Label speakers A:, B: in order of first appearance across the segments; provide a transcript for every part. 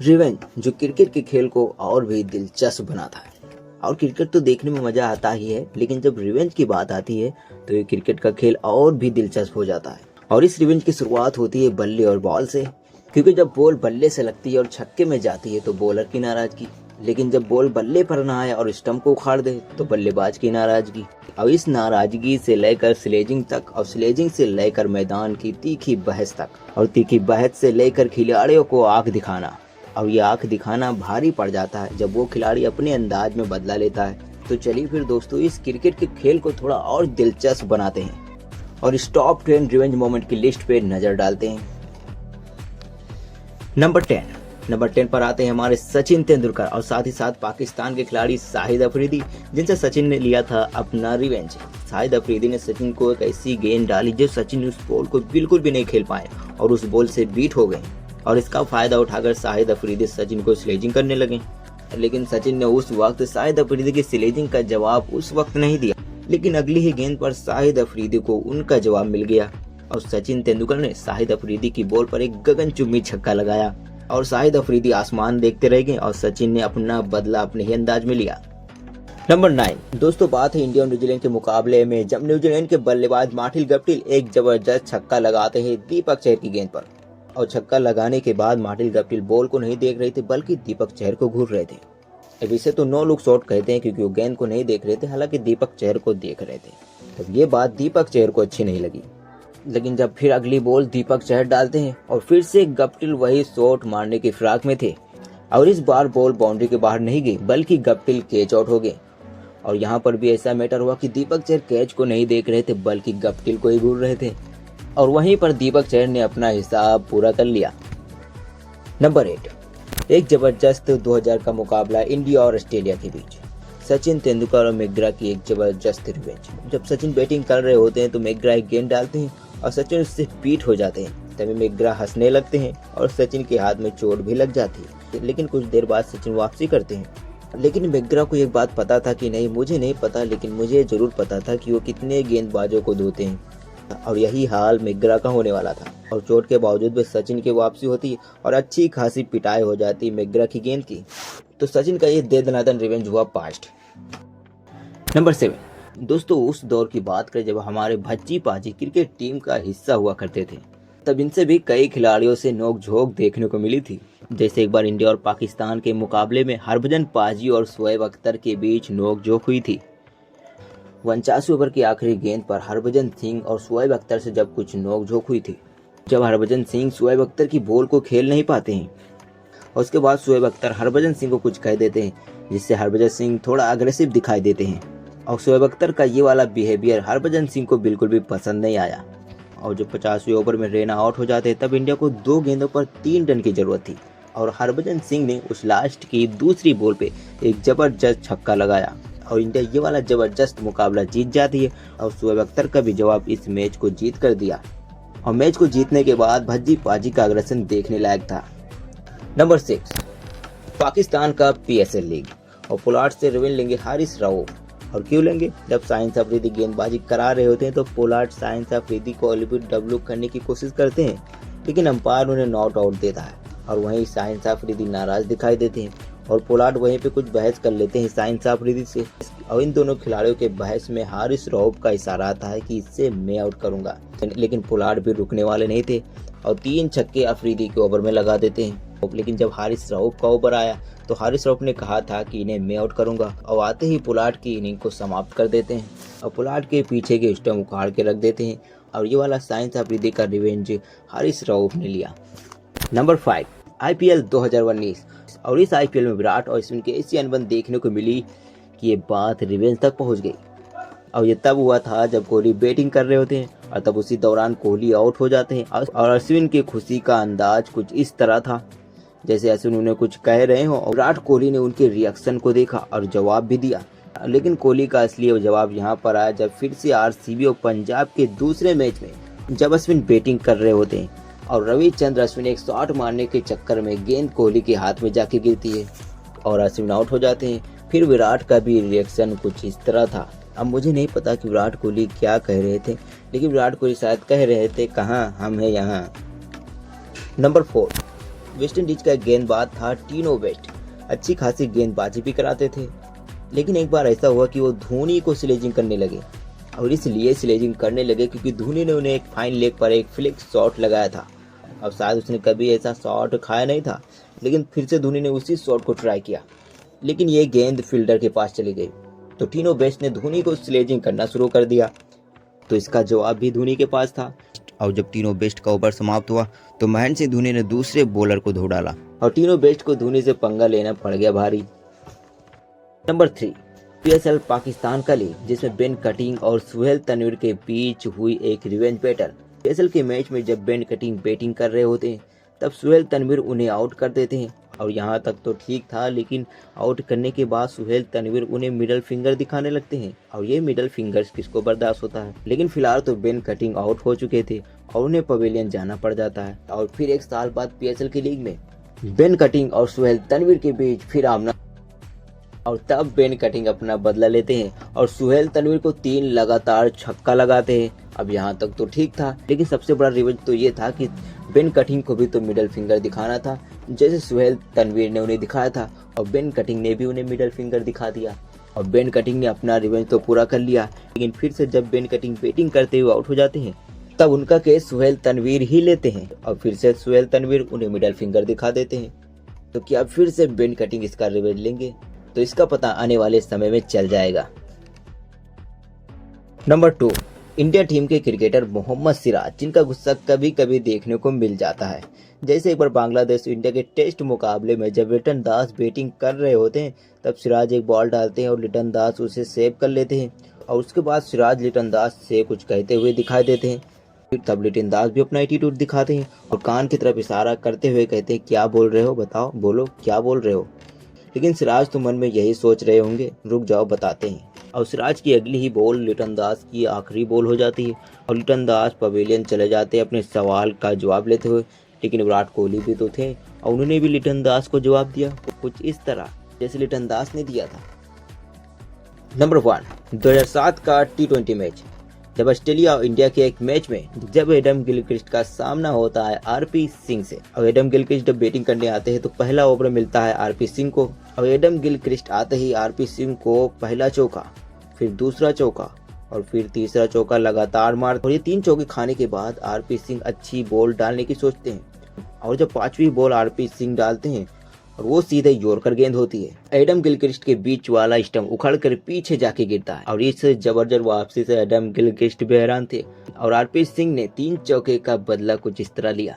A: Revenge जो cricket के खेल को और भी दिलचस्प बनाता है। और क्रिकेट तो देखने में मजा आता ही है, लेकिन जब रिवेंज की बात आती है तो ये क्रिकेट का खेल और भी दिलचस्प हो जाता है। और इस रिवेंज की शुरुआत होती है बल्ले और बॉल से, क्योंकि जब बॉल बल्ले से लगती है और छक्के में जाती है तो बॉलर की नाराजगी, लेकिन जब बॉल बल्ले पर ना आए और स्टंप को उखाड़ दे तो बल्लेबाज की नाराजगी। और इस नाराजगी से लेकर स्लेजिंग तक, और स्लेजिंग से लेकर मैदान की तीखी बहस तक, और तीखी बहस से लेकर खिलाड़ियों को आंख दिखाना। और ये आंख दिखाना भारी पड़ जाता है जब वो खिलाड़ी अपने अंदाज में बदला लेता है। तो चलिए फिर दोस्तों, इस क्रिकेट के खेल को थोड़ा और दिलचस्प बनाते हैं और इस टॉप 10 रिवेंज मोमेंट की लिस्ट पे नजर डालते हैं। नंबर 10 पर आते हैं हमारे सचिन तेंदुलकर और साथ ही साथ पाकिस्तान के खिलाड़ी शाहिद अफरीदी, जिनसे सचिन ने लिया था अपना रिवेंज। शाहिद अफरीदी ने सचिन को एक ऐसी गेंद डाली जो सचिन उस बॉल को बिल्कुल भी नहीं खेल पाए और उस बॉल से बीट हो गए। और इसका फायदा उठाकर शाहिद अफरीदी सचिन को स्लेजिंग करने लगे, लेकिन सचिन ने उस वक्त शाहिद अफरीदी की स्लेजिंग का जवाब उस वक्त नहीं दिया। लेकिन अगली ही गेंद पर शाहिद अफरीदी को उनका जवाब मिल गया और सचिन तेंदुलकर ने शाहिद अफरीदी की बॉल पर एक गगनचुंबी छक्का लगाया और शाहिद अफरीदी आसमान देखते रह गए और सचिन ने अपना बदला अपने ही अंदाज में लिया। नंबर 9 दोस्तों, बात है इंडिया और न्यूजीलैंड के मुकाबले में, जब न्यूजीलैंड के बल्लेबाज मार्टिन गप्टिल एक जबरदस्त छक्का लगाते हैं दीपक चहर की गेंद पर। और छक्का लगाने के बाद मार्टिन गप्टिल बॉल को नहीं देख रहे थे बल्कि दीपक चहर को घूर रहे थे। अब इसे तो नो लुक शॉट कहते हैं, क्योंकि वो गेंद को नहीं देख रहे थे, हालांकि दीपक चहर को देख रहे थे। तब ये बात दीपक चहर को अच्छी नहीं लगी। लेकिन जब फिर अगली बॉल दीपक चहर डालते हैं और फिर से गप्टिल वही शॉट मारने की फिराक में थे और इस बार बॉल बाउंड्री के बाहर नहीं गई बल्कि गप्टिल कैच आउट हो गए। और यहाँ पर भी ऐसा मैटर हुआ कि दीपक चहर कैच को नहीं देख रहे थे बल्कि गप्टिल को ही घूर रहे थे और वहीं पर दीपक चहर ने अपना हिसाब पूरा कर लिया। नंबर 8, एक जबरदस्त 2000 का मुकाबला इंडिया और ऑस्ट्रेलिया के बीच। सचिन तेंदुलकर और मैकग्रा की एक जबरदस्त रिवेंज। जब सचिन बैटिंग कर रहे होते हैं तो मैकग्रा एक गेंद डालते हैं और सचिन उससे बीट हो जाते हैं। तभी मैकग्रा हंसने लगते हैं और सचिन के हाथ में चोट भी लग जाती है, लेकिन कुछ देर बाद सचिन वापसी करते हैं। लेकिन मैकग्रा को एक बात पता था कि नहीं, मुझे नहीं पता, लेकिन मुझे जरूर पता था कि वो कितने गेंदबाजों को धोते हैं। और यही हाल मैकग्रा का होने वाला था और चोट के बावजूद भी सचिन की वापसी होती और अच्छी खासी पिटाई हो जाती मैकग्रा की गेंद की। तो सचिन का ये दे दनादन रिवेंज हुआ पास्ट। नंबर 7 दोस्तों, उस दौर की बात करें जब हमारे भज्जी पाजी क्रिकेट टीम का हिस्सा हुआ करते थे, तब इनसे भी कई खिलाड़ियों से नोकझोंक देखने को मिली थी। जैसे एक बार इंडिया और पाकिस्तान के मुकाबले में हरभजन पाजी और शोएब अख्तर के बीच नोकझोंक हुई थी। 49 ओवर की आखिरी गेंद पर हरभजन सिंह और शोएब अख्तर से जब कुछ नोकझोंक हुई थी, जब हरभजन सिंह शोएब अख्तर की बॉल को खेल नहीं पाते हैं और उसके बाद शोएब अख्तर हरभजन सिंह को कुछ कह देते हैं, जिससे हरभजन सिंह थोड़ा अग्रेसिव दिखाई देते हैं। और शोएब अख्तर का ये वाला बिहेवियर हरभजन सिंह को बिल्कुल भी पसंद नहीं आया। और जब 50वें ओवर में रैना आउट हो जाते तब इंडिया को 2 गेंदों पर 3 रन की जरूरत थी और हरभजन सिंह ने उस लास्ट की दूसरी बॉल पे एक जबरदस्त छक्का लगाया और इंडिया ये वाला जबरदस्त मुकाबला जीत जाती है। और शोएब अख्तर का भी जवाब इस मैच को जीत कर दिया और मैच को जीतने के बाद भज्जी पाजी का अग्रेसन देखने लायक था। नंबर 6 पाकिस्तान का PSL लीग और पोलार्ड से रिवेंज लेंगे हारिस रऊफ। और क्यों लेंगे? जब शाहिद अफरीदी गेंदबाजी करा रहे होते हैं तो पोलार्ड शाहिद अफरीदी को ओलिवर डब्ल्यू करने की कोशिश करते हैं, लेकिन अंपायर उन्हें नॉट आउट देता है और वहीं शाहिद अफरीदी नाराज दिखाई देते हैं और पोलार्ड वहीं पे कुछ बहस कर लेते हैं शाहिद अफरीदी से। और इन दोनों खिलाड़ियों के बहस में हारिस रऊफ का इशारा आता है कि इससे मैं आउट करूंगा, लेकिन पोलार्ड भी रुकने वाले नहीं थे और 3 छक्के अफरीदी के ओवर में लगा देते हैं। लेकिन जब हारिस रऊफ का ओवर आया तो हारिस रऊफ ने कहा था कि इन्हें मैं आउट करूंगा और आते ही पोलार्ड की इनिंग को समाप्त कर देते हैं और पोलार्ड के पीछे के स्टंप उखाड़ के रख देते हैं। और ये वाला शाहिद अफरीदी का रिवेंज हारिस रऊफ ने लिया। नंबर 5 IPL 2019 और इस IPL में विराट और अश्विन की ऐसी अनबन देखने को मिली कि ये बात रिवेंज तक पहुंच गई। और ये तब हुआ था जब कोहली बैटिंग कर रहे होते हैं और तब उसी दौरान कोहली आउट हो जाते हैं और अश्विन की खुशी का अंदाज कुछ इस तरह था जैसे अश्विन उन्हें कुछ कह रहे हो और विराट कोहली ने उनके रिएक्शन को देखा और जवाब भी दिया। लेकिन कोहली का असली जवाब यहाँ पर आया जब फिर से RCB और पंजाब के दूसरे मैच में जब अश्विन बैटिंग कर रहे होते हैं और रविचंद्र अश्विन एक शॉट मारने के चक्कर में गेंद कोहली के हाथ में जाके गिरती है और अश्विन आउट हो जाते हैं। फिर विराट का भी रिएक्शन कुछ इस तरह था। अब मुझे नहीं पता कि विराट कोहली क्या कह रहे थे, लेकिन विराट कोहली शायद कह रहे थे, कहाँ हम हैं यहाँ। नंबर 4 वेस्ट इंडीज का गेंदबाज था टीनो बेस्ट। अच्छी खासी गेंदबाजी भी कराते थे, लेकिन एक बार ऐसा हुआ कि वो धोनी को स्लेजिंग करने लगे, और इसलिए स्लेजिंग करने लगे क्योंकि धोनी ने उन्हें एक फाइन लेग पर एक फ्लिक शॉट लगाया था। अब शायद उसने कभी ऐसा शॉट खाया नहीं था, लेकिन फिर से धोनी ने उसी शॉट को ट्राई किया, लेकिन ये गेंद फील्डर के पास चली गई। तो टीनो बेस्ट ने धोनी को स्लेजिंग करना शुरू कर दिया, तो इसका जवाब भी धोनी के पास था। और जब टीनो बेस्ट का ओवर समाप्त हुआ तो महेंद्र सिंह धोनी ने दूसरे बॉलर को धो डाला और टीनो बेस्ट को धोनी से पंगा लेना पड़ गया भारी। नंबर 3, पीएसएल पाकिस्तान का लीग, जिसमें बेन कटिंग और सुहेल तनवीर के बीच हुई एक रिवेंज बैटल। पीएसएल के मैच में जब बेन कटिंग बैटिंग कर रहे होते हैं तब सुहेल तनवीर उन्हें आउट कर देते हैं, और यहाँ तक तो ठीक था, लेकिन आउट करने के बाद सुहेल तनवीर उन्हें मिडल फिंगर दिखाने लगते हैं, और ये मिडल फिंगर्स किसको बर्दाश्त होता है। लेकिन फिलहाल तो बेन कटिंग आउट हो चुके थे और उन्हें पवेलियन जाना पड़ जाता है, और फिर एक साल बाद पीएसएल की लीग में बेन कटिंग और सुहेल तनवीर के बीच फिर आमना, और तब बेन कटिंग अपना बदला लेते हैं और सुहेल तनवीर को 3 लगातार छक्का लगाते हैं। अब यहाँ तक तो ठीक था, लेकिन सबसे बड़ा रिवेंज तो ये था कि बेन कटिंग को भी तो मिडल फिंगर दिखाना था, जैसे सुहेल तनवीर ने उन्हें दिखाया था, और बेन कटिंग ने भी उन्हें मिडल फिंगर दिखा दिया, और बेन कटिंग ने अपना रिवेंज तो पूरा कर लिया। लेकिन फिर से जब बेन कटिंग बैटिंग करते हुए आउट हो जाते हैं तब उनका केस सुहेल तनवीर ही लेते हैं, और फिर से सुहेल तनवीर उन्हें मिडल फिंगर दिखा देते हैं। तो क्या फिर से बेन कटिंग इसका रिवेंज लेंगे? तो इसका पता आने वाले समय में चल जाएगा। नंबर 2, इंडिया टीम के क्रिकेटर मोहम्मद सिराज, जिनका गुस्सा कभी कभी देखने को मिल जाता है। जैसे एक बार बांग्लादेश इंडिया के टेस्ट मुकाबले में जब लिटन दास बैटिंग कर रहे होते हैं तब सिराज एक बॉल डालते हैं और लिटन दास उसे सेव कर लेते हैं, और उसके बाद सिराज लिटन दास से कुछ कहते हुए दिखाई देते हैं। तब लिटन दास भी अपना एटीट्यूड दिखाते हैं और कान की तरफ इशारा करते हुए कहते हैं, क्या बोल रहे हो, बताओ, बोलो क्या बोल रहे हो। लेकिन सिराज तो मन में यही सोच रहे होंगे, रुक जाओ बताते हैं। और सिराज की अगली ही बॉल लिटन दास की आखिरी बॉल हो जाती है और लिटन दास पवेलियन चले जाते हैं अपने सवाल का जवाब लेते हुए। लेकिन विराट कोहली भी तो थे और उन्होंने भी लिटन दास को जवाब दिया कुछ इस तरह जैसे लिटन दास ने दिया था। नंबर 1, 2007 का T20 मैच, जब ऑस्ट्रेलिया और इंडिया के एक मैच में जब एडम गिलक्रिस्ट का सामना होता है आरपी सिंह से, और एडम गिलक्रिस्ट जब बैटिंग करने आते हैं तो पहला ओवर मिलता है आरपी सिंह को, और एडम गिलक्रिस्ट आते ही आरपी सिंह को पहला चौका, फिर दूसरा चौका और फिर तीसरा चौका लगातार मार, और ये 3 चौके खाने के बाद आरपी सिंह अच्छी बॉल डालने की सोचते हैं, और जब 5वीं बॉल आरपी सिंह डालते हैं और वो सीधे यॉर्कर गेंद होती है। एडम गिलक्रिस्ट के बीच वाला स्टंप उखड़कर पीछे जाके गिरता है, और इस जबरदस्त वापसी से एडम गिलक्रिस्ट भी हैरान थे, और आरपी सिंह ने 3 चौके का बदला कुछ इस तरह लिया।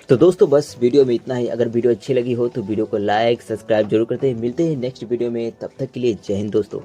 A: तो दोस्तों बस वीडियो में इतना ही। अगर वीडियो अच्छी लगी हो तो वीडियो को लाइक सब्सक्राइब जरूर करते हैं। मिलते हैं नेक्स्ट वीडियो में, तब तक के लिए जय हिंद दोस्तों।